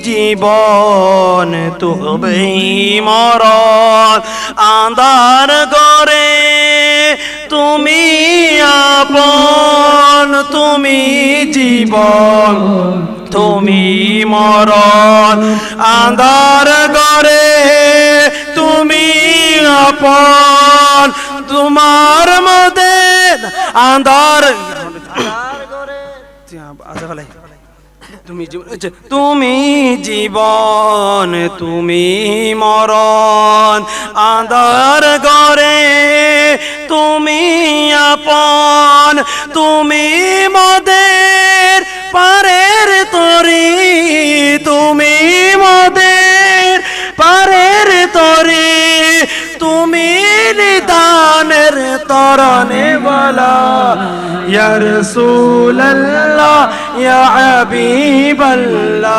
জীবন তুমি মরণ আঁধার ঘরে তুমি আপন তুমি জীবন তুমি মরণ আঁধার ঘরে তুমি আপন তোমার মধ্যে আঁধার তুমি জীবন তুমি মরণ আঁধার ঘরে তুমি আপন তুমি মদের পারের তরি তুমি মদের পারের তরি তুমি নিদানের তরণে বলা ইয়া রাসূলুল্লাহ ইয়া হাবিবাল্লাহ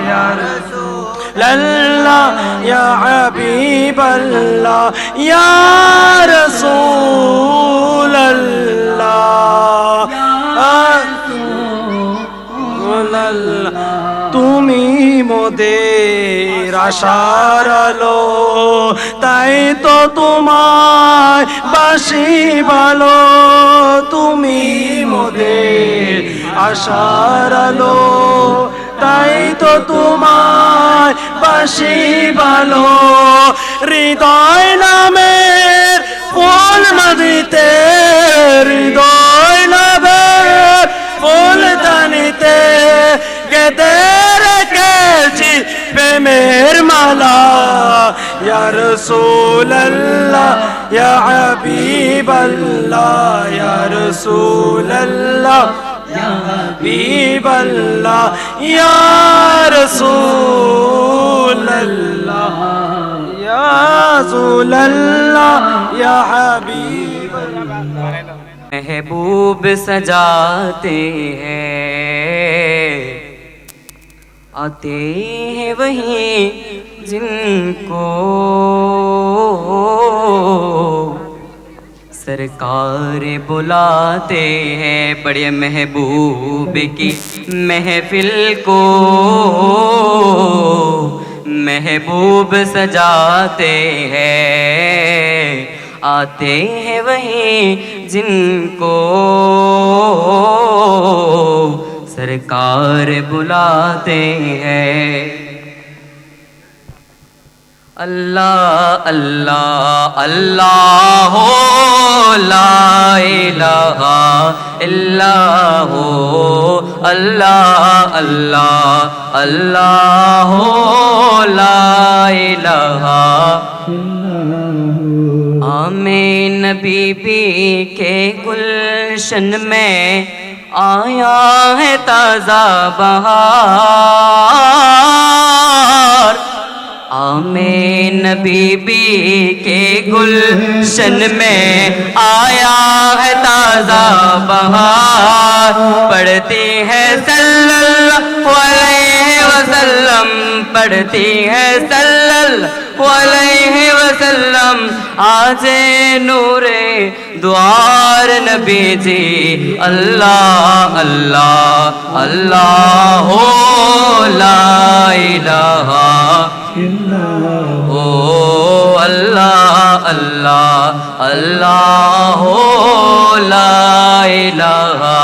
ইয়া রাসূলুল্লাহ ইয়া হাবিবাল্লাহ ইয়া রাসূলুল্লাহ তুমি মোদের আশার আলো তাই তো তোমায় বাসি ভালো তুমি মোদের আশার আলো তাই তো তোমায় বাসি ভালো হৃদয় নামের ফুল নদীতে হৃদয় নামের ফুল দানিতে গেঁথে রেখেছি প্রেমের মালা ইয়া রাসূলুল্লাহ ইয়া হাবিবাল্লাহ ইয়া রাসূলুল্লাহ ইয়া হাবিবাল্লাহ ইয়া রাসূলুল্লাহ ইয়া রাসূলুল্লাহ ইয়া হাবিবাল্লাহ महबूब सजाते हैं आते हैं वही जिनको सरकार बुलाते हैं बड़े महबूब की महफिल को महबूब सजाते हैं आते हैं वही जिनको सरकार बुलाते हैं अल्लाह अल्लाह अल्लाह हो ला इलाहा इल्लाह हो अल्लाह अल्लाह अल्लाह हो ला इलाहा आमीन बीबी के गुलशन में आया है ताज़ा बहार आमीन बीबी के गुलशन में आया है ताज़ा बहार पढ़ती है सल्लल्लाहु अलैहि वसल्लम पढ़ती है सल्लल्लाहु अलैहि वसल्लम आज नूरे द्वार नबी जी अल्लाह अल्लाह अल्लाह हो ला इलाहा ओ अल्लाह अल्लाह अल्लाह हो ला इलाहा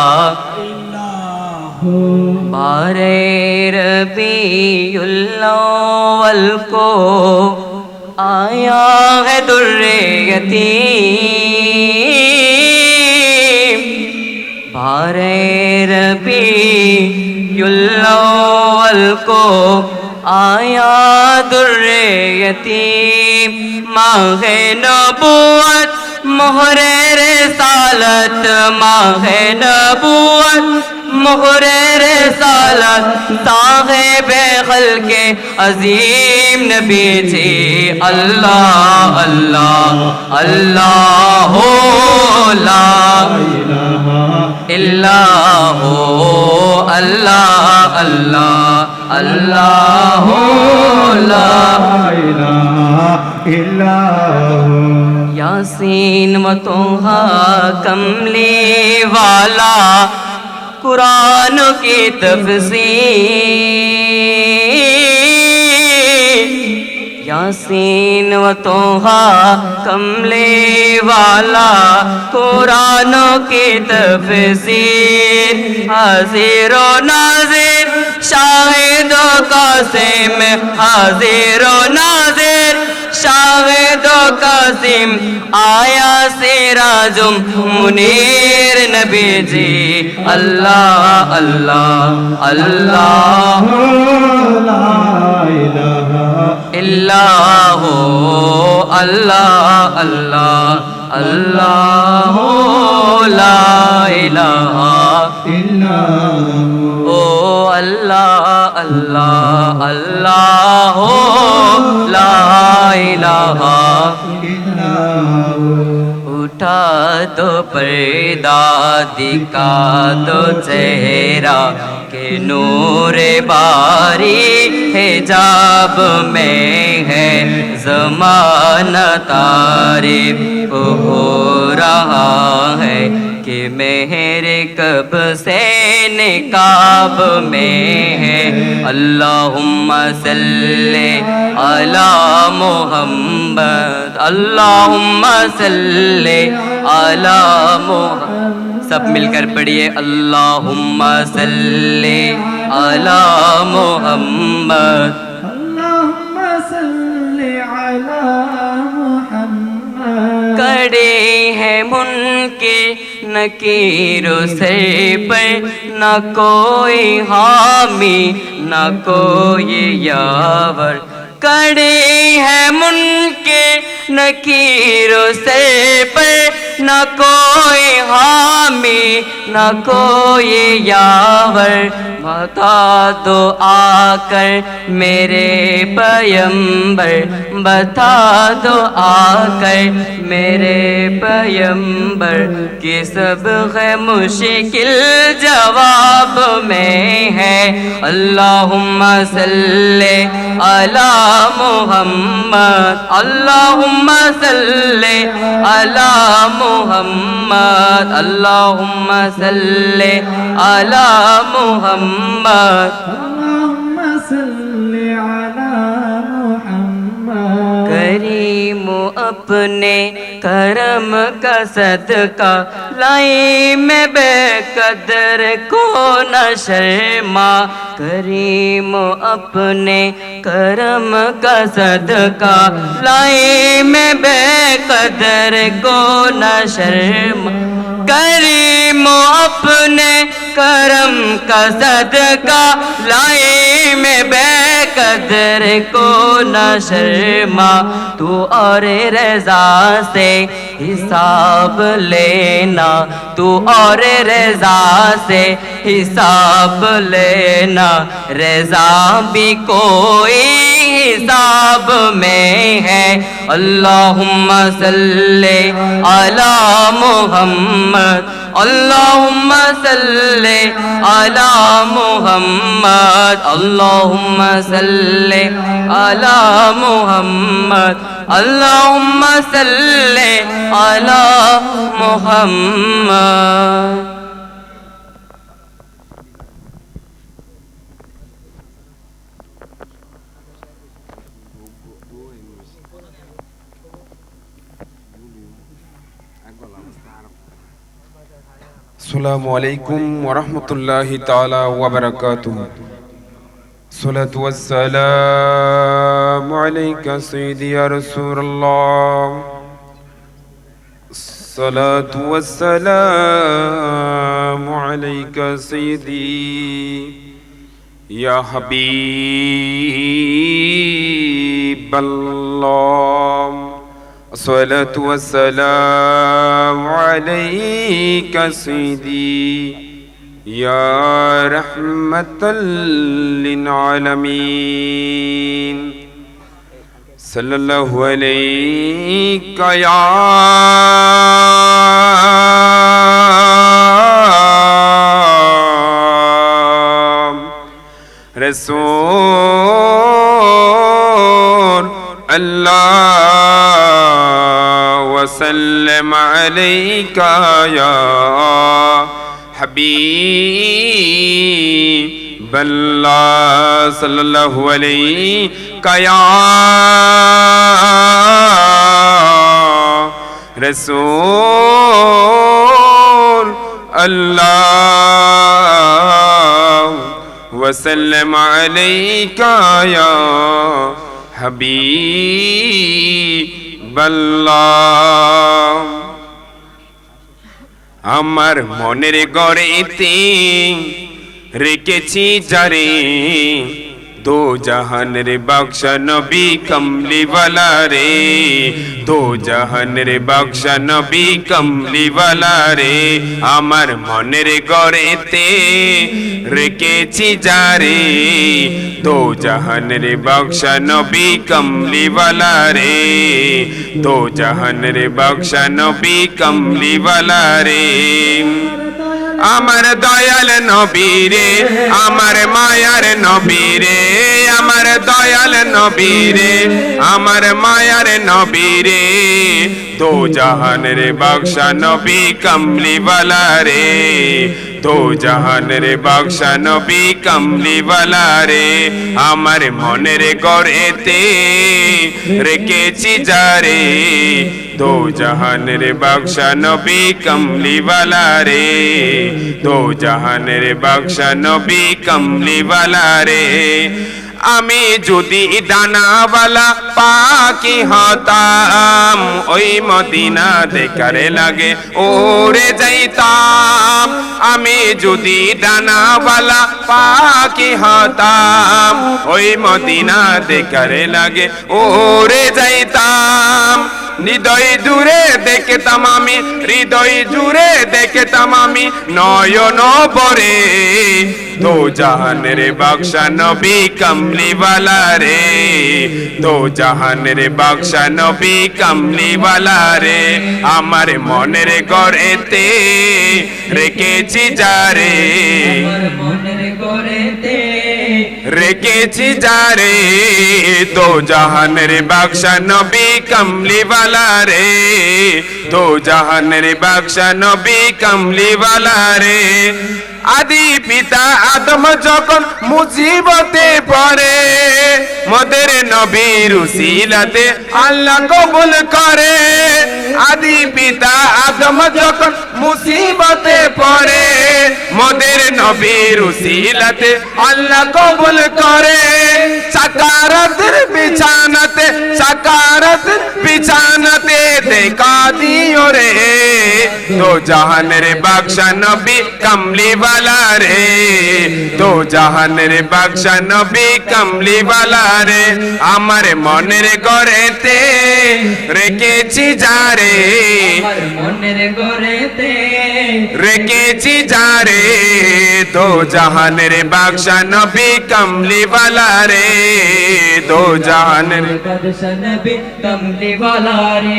बारे रबीउल अव्वल को आया है दुर्रे यतीम बारे रबीउल अव्वल को आया दुर्रे यतीम माहे नबूवत मोहरे रिसालत माहे नबूवत मोहरे रिसालत साहिबे खल्के अजीम नबी जी अल्लाह अल्लाह अल्लाह हो ला इलाहा इल्लाह हो अल्लाह अल्लाह अल्लाह हो ला इलाहा इल्लाह यासीन व तोहा कमली वाला कुरान की तफसीर यासीन व तोहा कमले वाला कुरान की तफसीर हाजिर व नाजिर शाहिद व कासिम हाजिर व नाजिर शाहिद व कासिम आया सिराजुम मुनीर नबी जी अल्लाह अल्लाह अल्लाह इल्लाह अल्लाह अल्लाह अल्लाह ला इलाहा ओ अल्लाह अल्लाह अल्लाह ला इलाहा उठा दो पर्दा दिखा दो चेहरा के नूर बारी हिजाब में है ज़माना तारीफ हो रहा है कि मेहर कब से निकाब में है अल्लाहुम्मा सल्ले अला मुहम्मद अल्लाहुम्मा सल्ले अला मुहम्मद सब मिलकर पढ़िए अल्लाहुम्मा सल्ले अला मुहम्मद अल्लाहुम्मा सल्ले अला मुहम्मद। कड़े हैं मुनके नकीरो सर पर न कोई हामी न कोई यावर कड़े हैं मुनके नकीरो सर पर न कोई हामी न कोई यावर बता दो आकर मेरे पैगंबर बता दो आकर मेरे पैगंबर कि सब है मुश्किल जवाब में है अल्लाहुम्मा सल्ले अला मुहम्मद अल्लाहुम्मा सल्ले अला मुहम्मद अल्लाहुम्मा सल्ले अला मुहम्मद अल्लाहुम्मा सल्ले अला मुहम्मद। करीम अपने करम का सदका लाई में बेकदर को न शर्मा करीम अपने करम का सदका लाई में बेकदर को न शर्मा करीम अपने करम का सदका लाए में बेकदर को न शर्मा तू और रज़ा से हिसाब लेना तू और रज़ा से हिसाब लेना रज़ा भी कोई हिसाब में है अल्लाहुम्मा सल्ले अला मुहम्मद अल्लाहुम्मा सल्ले अला मुहम्मद अल्लाहुम्मा सल्ले अला मुहम्मद अल्लाहुम्मा सल्ले अला मुहम्मद। अस्सलामु अलैकुम वरहमतुल्लाहि ताला वबरकातुहू। सलातु वस्सलामु अलैका सय्यदी या रसूलल्लाह। सलातु वस्सलामु अलैका सय्यदी या हबीबल्लाह। अस्सलातु वस्सलामु अलैका सय्यदी या रहमतल लिल आलमीन। सल्लल्लाहु अलैका या रसूल अल्लाह वसल्लम अलैका या हबीब बल्ला सल्लल्लाहु अलैहि या रसूल अल्लाह वसल्लम अलैका या হাবিবাল্লাহ আমার মনের গড়েতে রেখেছি যারে दो जहान रे बख्शा नबी कमली वाला रे दो जहान रे बख्शा नबी कमली वाला रे आमार मनेर गड़ेते रेखेछि जारे दो जहान रे बख्शा नबी कमली वाला रे दो जहान रे बख्शा नबी कमली वाला रे আমার দয়াল নবী রে আমার মায়ার নবী রে আমার দয়াল নবী রে আমার মায়ার নবী রে দো জাহান রে বख्शा নবী কমলি वाला রে দো জাহান রে বख्शा নবী কমলি वाला রে আমার মনের গড়েতে রেখেছি যারে दो जहान रे बख्शा नबी कमली वाला रे दो जहान रे बख्शा नबी कमली वाला रे আমি যদি ডানাওয়ালা পাখি হতাম ওই মদিনা দেখারে লাগে ওরে যাইতাম আমি যদি ডানাওয়ালা পাখি হতাম ওই মদিনা দেখারে লাগে ওরে যাইতাম হৃদয় জুড়ে দেখতাম আমি হৃদয় জুড়ে দেখতাম আমি নয়ন ভরে दो जहान रे बख्शा नबी कमली वाला रे दो जहान रे बख्शा नबी कमली वाला रे आमार मनेर गड़ेते रेखेछि जारे रेखेछि जारे दो जहान रे बख्शा नबी कमली वाला रे दो जहान रे बख्शा नबी कमली वाला रे आदि पिता आदम যখন মুসিবতে পড়ে মোদের নবীর উসিলাতে আল্লাহ কবুল করে আদি পিতা আদম যখন মুসিবতে পড়ে মোদের নবীর উসিলাতে আল্লাহ কবুল করে সাকারাতের বিছানাতে দেখা দিও রে दो जहान रे बख्शा नबी कमली वाला रे दो जहान रे बख्शा नबी कमली वाला रे आमार मनेर गड़ेते रेखेछि जारे मनेर गड़ेते रेखेछि जारे दो जहान रे बख्शा नबी कमली वाला रे दो जहान रे बख्शा नबी कमली वाला रे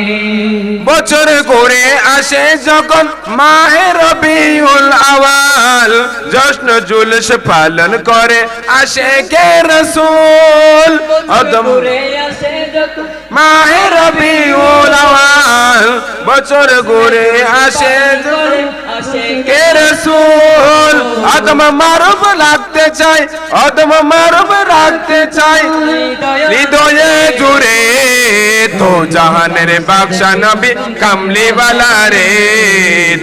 বছর ঘুরে আসে যখন মাহে রবিউল আওয়াল জশ্ন জুলুস পালন করে আশিকে রাসূল আদম ঘুরে আসে যখন মাহে রবিউল আওয়াল বছর ঘুরে আসে যখন আশিকে রাসূল আদম মারুফ লাগতে চাই আদম মারুফ রাখতে চাই হৃদয়ে জুড়ে दो जहान रे बख्शा नबी कमली वाला रे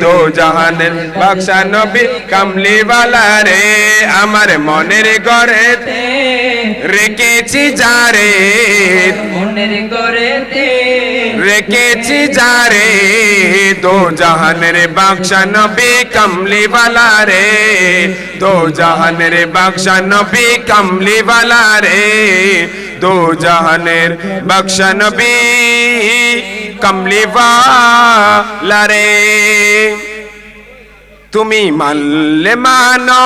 दो जहान रे बख्शा नबी कमली वाला रे आमार मनेर गड़ेते रेखेछि जारे मनेर गड़ेते रेखेछि जारे दो जहान रे बख्शा नबी कमली वाला रे दो जहान रे बख्शा नबी कमली वाला रे दो जहानेर बख्शा नबी कमली वाला रे तुमी मानले मानो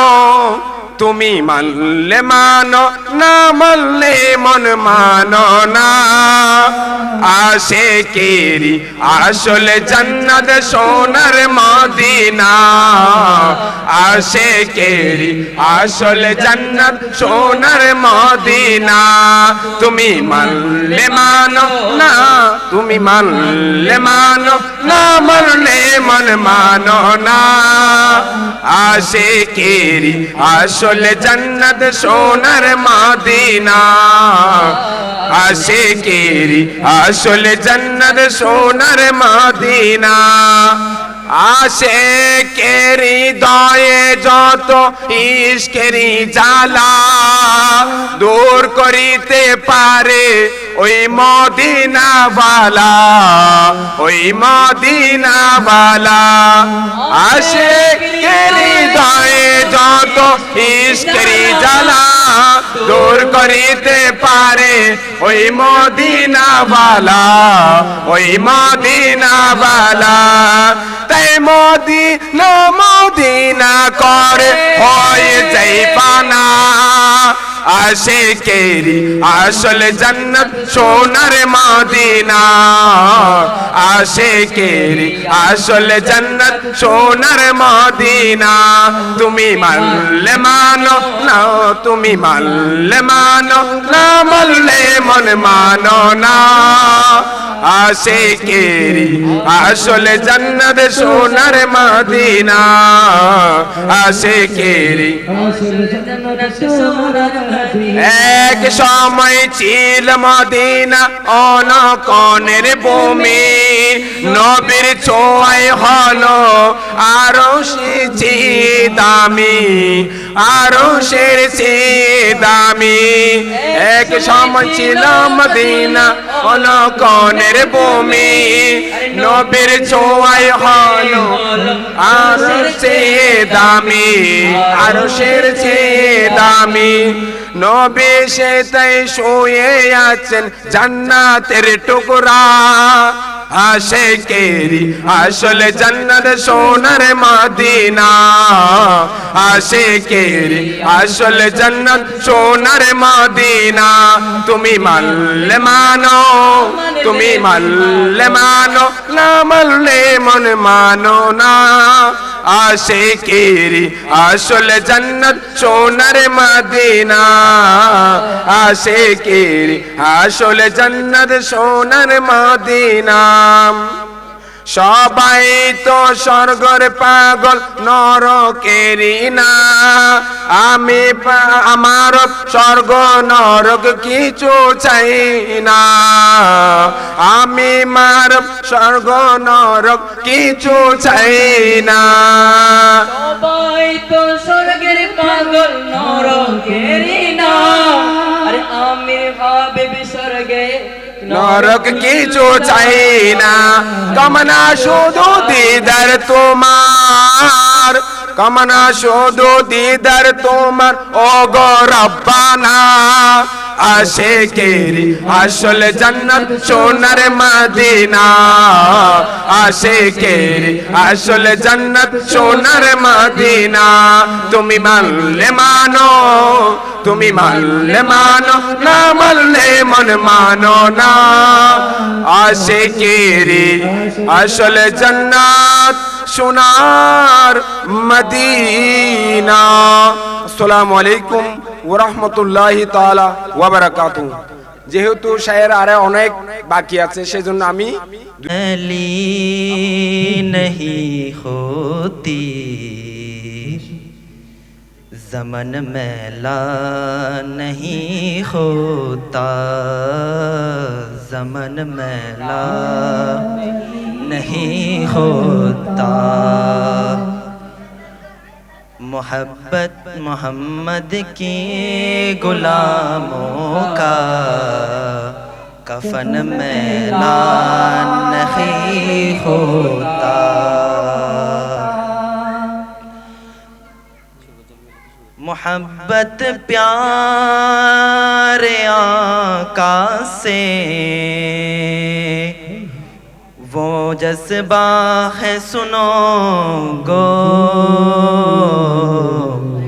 তুমি মানলে মানো না মানলে মন মানো না আশিকেরি আসলে জান্নাত সোনার মদিনা আশিকেরি আসলে জান্নাত সোনার মদিনা তুমি মানলে মানো না তুমি মানলে মানো না মানলে মন মানো না আশিকেরি আসলে আসলে জান্নাত সোনার মদিনা আশিকেরি আসলে জান্নাত সোনার মদিনা আশিকেরি হৃদয়ে যত ইশকেরি জ্বালা দূর করিতে পারে ওই মদিনাওয়ালা ওই মদিনাওয়ালা আশিকেরি হৃদয়ে যত ইশকেরি জ্বালা দূর করিতে পারে ওই মদিনাওয়ালা ওই মদিনাওয়ালা তাই মদিনা মদিনা করে হয়ে যাই পানা আশিকেরি আসল জান্নাত সোনার মদিনা আশিকেরি আসল জান্নাত সোনার মদিনা তুমি মানলে মানো না তুমি মানলে মানো না মানলে মন মানো না আশিকেরি আসল জান্নাত সোনার মদিনা আশিকেরি এক সময় ছিল মদিনা অনকনের ভূমি নবীর ছোঁয়ায় হলো আরো সে দামি আরো সে দামি এক সময় ছিল মদিনা অনকনের ভূমি নবীর ছোঁয়ায় হলো আরো সে দামি আরো সে দামি নবী সে তাই শুয়ে আছেন জান্নাতের টুকরা আশিকেরি আসল জান্নাত সোনার মদিনা আশিকেরি আসল জান্নাত সোনার মদিনা তুমি মানলে মানো তুমি মানলে মানো না মানলে মন মানো না আশিকেরি আসল জান্নাত সোনার মদিনা আশিকেরি আসল জান্নাত সোনার মদিনা সবাই তো স্বর্গের পাগল নরকেরি না আমি আমার স্বর্গ নরক কিছু চাই না আমি মার স্বর্গ নরক কিছু চাই না সবাই তো স্বর্গের পাগল নরকেরি না আরে আমি ভাবে স্বর্গে নরক কিছু চাই না কামনা শুধু দিদার তোমার কামনা শুধু দিদার তোমার ও গো রব্বানা আশিকেরি আসল জান্নাত সোনার মদিনা আশিকেরি আসল জান্নাত সোনার মদিনা তুমি মানলে মানো তুমি মানলে মানো না মানলে মন মানো না আশিকেরি আসল জান্নাত সোনার মদিনা আসসালামু আলাইকুম ওয়া রাহমাতুল্লাহি তাআলা ওয়া বারাকাতুহু যেহেতু শায়ের আরে অনেক বাকি আছে সেজন্য আমি अली नहीं होती ज़मन मैला नहीं होता ज़मन मैला नहीं होता मोहब्बत मोहम्मद की गुलामों का कफन मैला नहीं होता मोहब्बत प्यारे आका से वो जज्बा है सुनो गो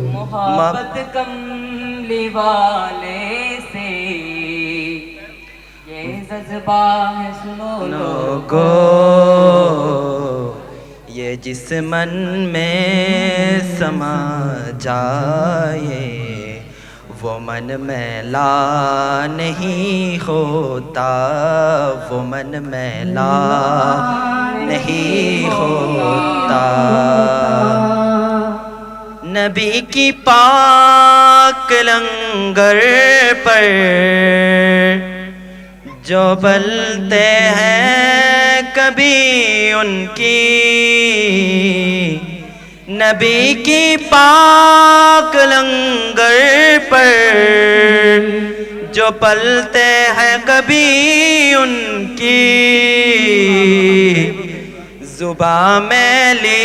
मोहब्बत कमली वाले से ये जज्बा है सुनो गो ये जिस मन में समा जाए वो मन मैला नहीं होता वो मन मैला नहीं होता नबी की पाक लंगर पर जो पलते हैं कभी उनकी, नबी की पाक लंगर पर जो पलते हैं कभी उनकी, जुबां मैली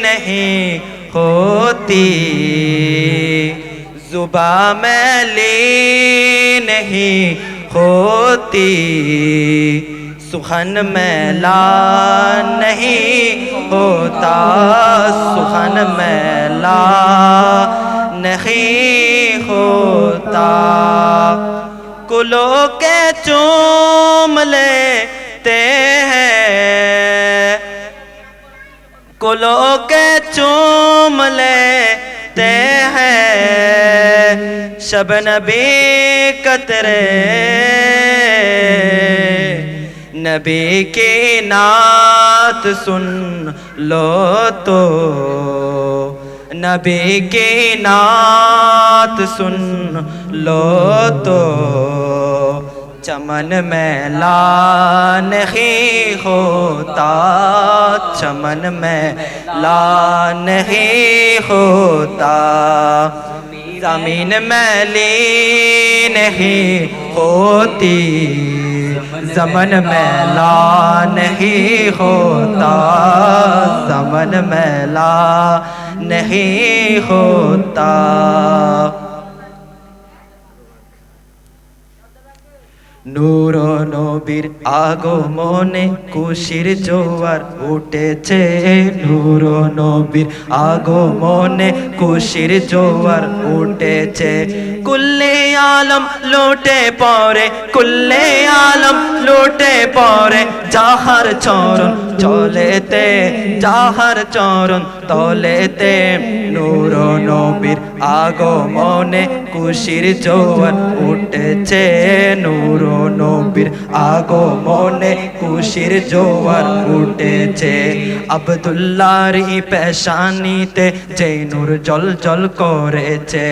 नहीं होती, जुबां मैली नहीं होती, सुखन मैला नहीं होता, सुखन मैला नहीं होता। कुलों के चूम लेते हैं, कुलों के चूम लेते हैं, शबनबी कतरे नबी की नात सुन लो तो, नबी की नात सुन लो तो, चमन मैला नहीं होता, चमन मैला नहीं होता, ज़मीन मैली नहीं होती, ज़मन मैला नहीं होता, ज़मन मैला नहीं होता। নূর নবীর আগমনে খুশির জোয়ার উঠেছে, নূর নবীর আগমনে খুশির জোয়ার উঠেছে, কুল্লে আলম লুটে পড়ে, কুল্লে আলম লুটে পড়ে, যাহার চরণ চলেতে, যাহার চরণ তলেতে, নূর নবীর আগমনে খুশির জোয়ার উঠেছে, নূর নবীর আগমনে খুশির জোয়ার উঠেছে, আব্দুল্লাহর পেশানিতে যে নূর জল জল করেছে,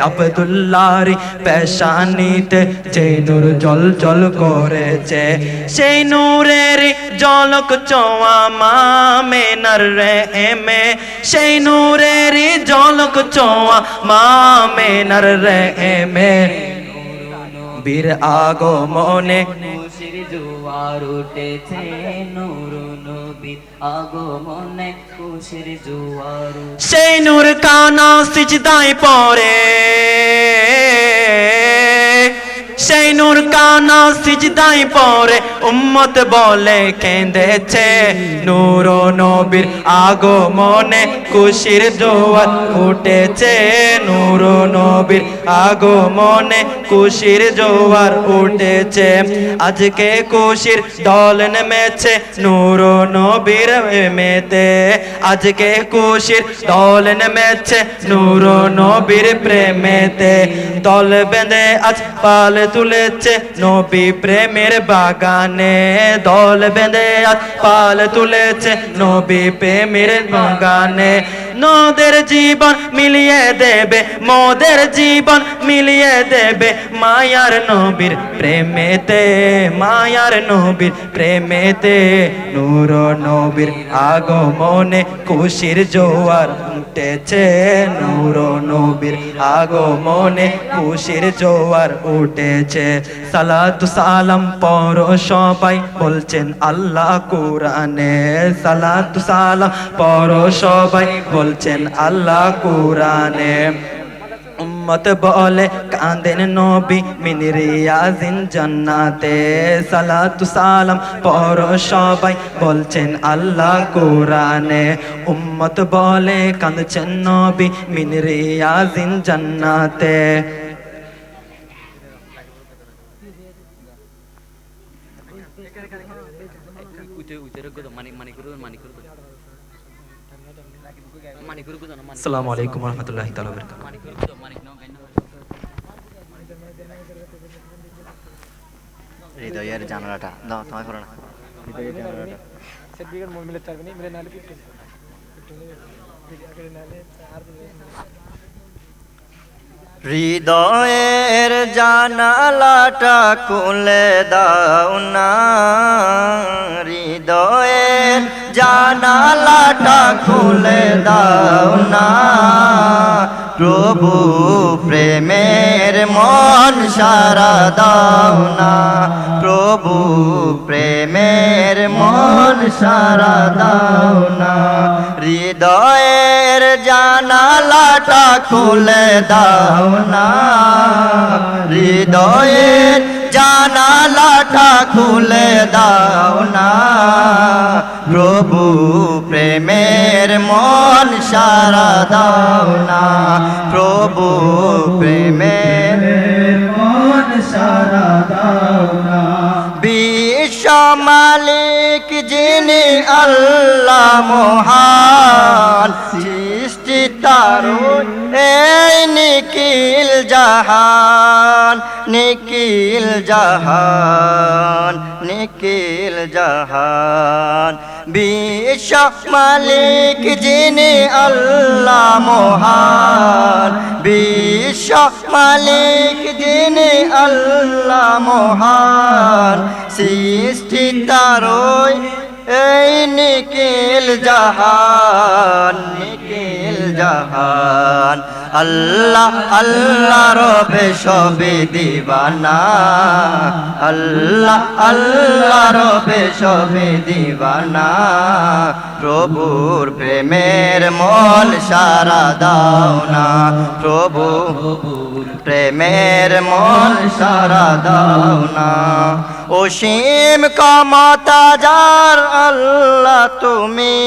আব্দুল্লাহর পেশানিতে যে নূর জল জল করেছে, সেই নূরের জলক চোয়া মা মেনার রেহেমে, সেই নূরের জলক চোয়া মা মেনার রেহেমে, বীর আগমনে খুশির জোয়ার উঠেছে, নূর নবীর আগমনে খুশির জোয়ার উঠেছে। সেই নূর কানা সিজদায় পড়ে, সেই নূর কানা সিজদায় পড়ে, উম্মত বলে কেঁদেছে, নূর নবীর আগমনে খুশির জোয়ার উঠেছে, নূর নবীর আগমনে খুশির জোয়ার উঠেছে, আজকে খুশির দল নেমেছে নূর নবীর প্রেমেতে, আজকে খুশির দল নেমেছে নূর নবীর প্রেমেতে, দল বেঁধে আজ পাল তুলেছে নবী প্রেমের বাগানে, দল বেঁধে আজ পাল তুলেছে নবী প্রেমের বাগানে, নদের জীবন মিলিয়ে দেবে, মোদের জীবন মিলিয়ে দেবে, মায়ার নবীর প্রেমেতে, মায়ার নবীর প্রেমেতে, নূর নবীর আগমনে খুশির জোয়ার উঠেছে, নূর নবীর আগমনে খুশির জোয়ার উঠেছে, সালাতু সালাম পড়ো সবাই বলছেন আল্লাহ কোরআনে, সালাতু সালাম পড়ো সবাই বলছেন আল্লাহ কোরআনে, উম্মত বলে কাঁদেন নবী মিন রিয়াজিন জান্নাতে, সালাতু সালাম পড়ো সবাই বলছেন আল্লাহ কোরআনে, উম্মত বলে কাঁদছেন নবী মিন রিয়াজিন জান্নাতে। আসসালামু আলাইকুম ওয়া রাহমাতুল্লাহি তাআলা ওয়া বারাকাতুহু। হৃদয়ের জানালাটা দাও, তোমায় করো না। হৃদয়ের জানালাটা হৃদয়ের জানালাটা খুলে দাও না, হৃদয়ের জানালাটা খুলে দাও না, প্রভু প্রেমের মন সারা দাও না, প্রভু প্রেমের মন সারা দাও না, হৃদয়ের জানালাটা খুলে দাও না, হৃদয়ের জানালাটা খুলে দাও না, প্রভু প্রেমের মন সারা দাও না, প্রভু প্রেমের মন সারা দাও না। বিশ্ব মালিক যিনি আল্লাহ মহান, সৃষ্টি তারু এই নিখিল জাহান, নিখিল জাহান, নিখিল জাহান, বিশ্ব মালিক যিনি আল্লাহ মহান, বিশ্ব মালিক যিনি আল্লাহ মহান, সৃষ্টি তারই এই নিখিল জাহান, নিখিল জাহান, আল্লাহ আল্লাহ রবে সবে দিবানা, আল্লাহ আল্লাহ রবে সবে দিবানা, প্রভুর প্রেমের মন সারা দাও না, প্রভু প্রেমের মন সারা দাও না, অসীম ক্ষমতা যার আল্লাহ তুমি,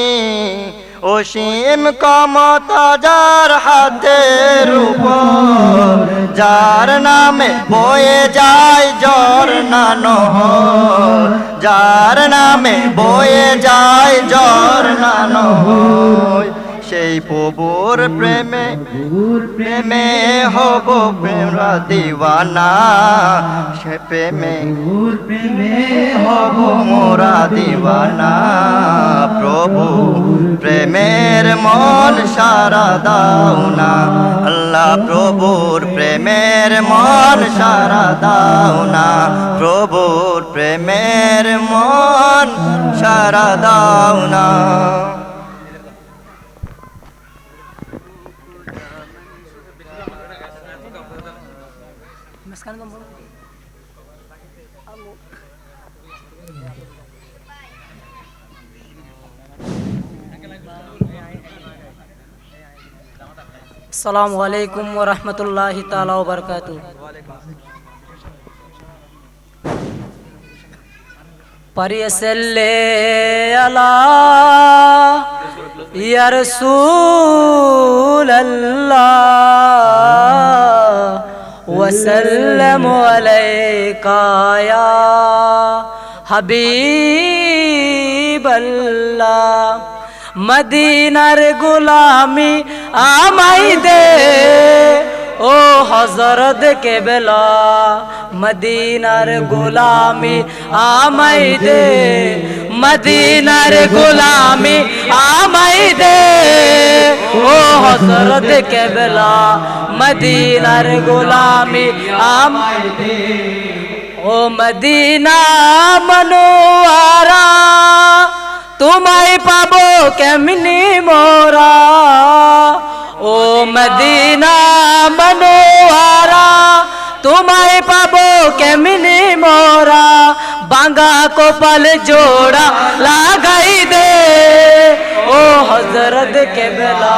অসীম ক্ষমতা যার হাতের উপর, যার নামে বয়ে যায় ঝর্ণা নহর, যার নামে বয়ে যায় ঝর্ণা নহর, সেই প্রভুর প্রেমে প্রেমে হব প্রেমরা দিওয়ানা, সে প্রেমে হব মোরা দিওয়ানা, প্রভু প্রেমের মন সারা দাও না, আল্লাহ প্রভুর প্রেমের মন সারা দাও না, প্রভুর প্রেমের মন সারা দাও না। আসসালামু আলাইকুম ওয়া রাহমাতুল্লাহি তাআলা ওয়া বারাকাতুহু। পারিয়ে সাল্লে আলা ইয়া রাসূলাল্লাহ ওয়া সাল্লামু আলাইকা ইয়া হাবিবাল্লাহ। মদিনার গোলামি আমাই দে ও হযরত কেবলা, মদিনার গোলামি আমাই দে, মদিনার গোলামি আমাই দে ও হযরত কেবলা, মদিনার গোলামি আমাই দে। ও মদিনা মনোয়ারা তোমায় পাবো কেমনি মোরা, ও মদিনা মনোয়ারা তোমায় পাবো কেমনি মোরা, বাঙ্গা কপাল জোড়া লাগাই দে ও হযরত কেবলা,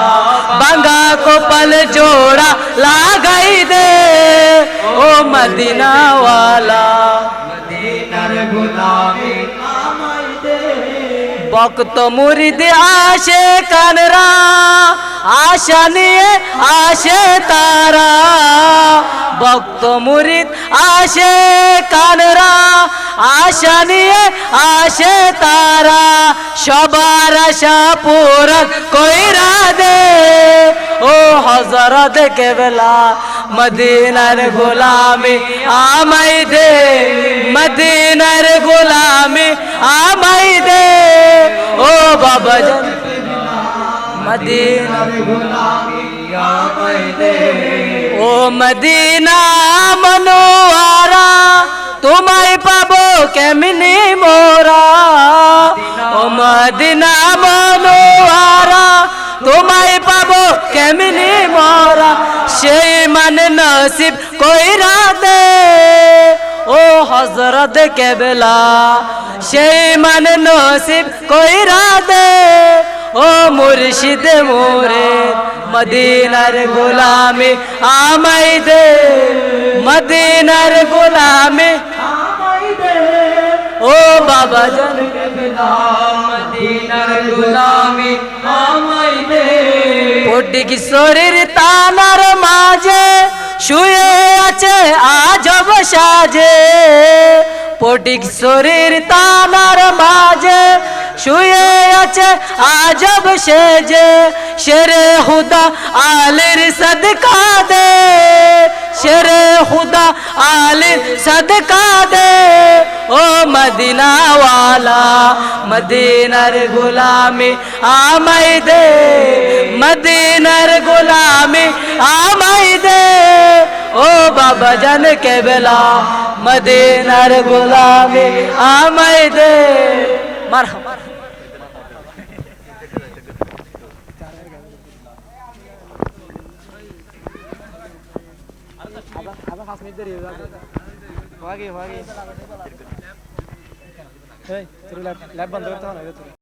বাঙ্গা কপাল জোড়া লাগাই দে ও মদিনা ওয়ালা, মদিনার গোলামি আমায় দে। ভক্ত মুরিদ আসে কানরা আশা নিয়ে আসে তারা, ভক্ত মুরিদ আসে কানরা আশা নিয়ে আসে তারা, সবার আশা পূরণ কইরা দে ও হযরত কেবলা, মদিনার গোলামি আমায় দে, মদিনার গোলামি আমায় দে ও বাবা জান, মদিনার গোলামি আমায় দে ও মদিনা মনোয়ারা তোমায় পাবো কেমনে মোরা ও মদিনা মনোয়ারা তোমায় পাবো কেমনে মোরা সেই মানে নসিব কইরা দে ও হযরত কেবলা সেই মানে নসিব কইরা দে ও মুর্শিদ মোরে মদিনার গোলামি আমায় দে মদিনার গোলামি আমায় দে ও বাবা জান মদিনার গোলামি আমায় দে পটিক শরীর তানার মাঝে শুয়ে আছে আজব সাজে পটিক শরীর তানার মাঝে শুয়ে আছে আজব সেজে শেরে খুদা আলীর সদকা দে শেরে খুদা আলীর সদকা দে ও মদিনা ওয়ালা মদিনার গোলামি আমায় দে মদিনার গোলামি আমায় দে ও বাবা জান কেবলা মদিনার গোলামি আমায় দে মারহাবা ল্যাব বন্ধ করতে হবে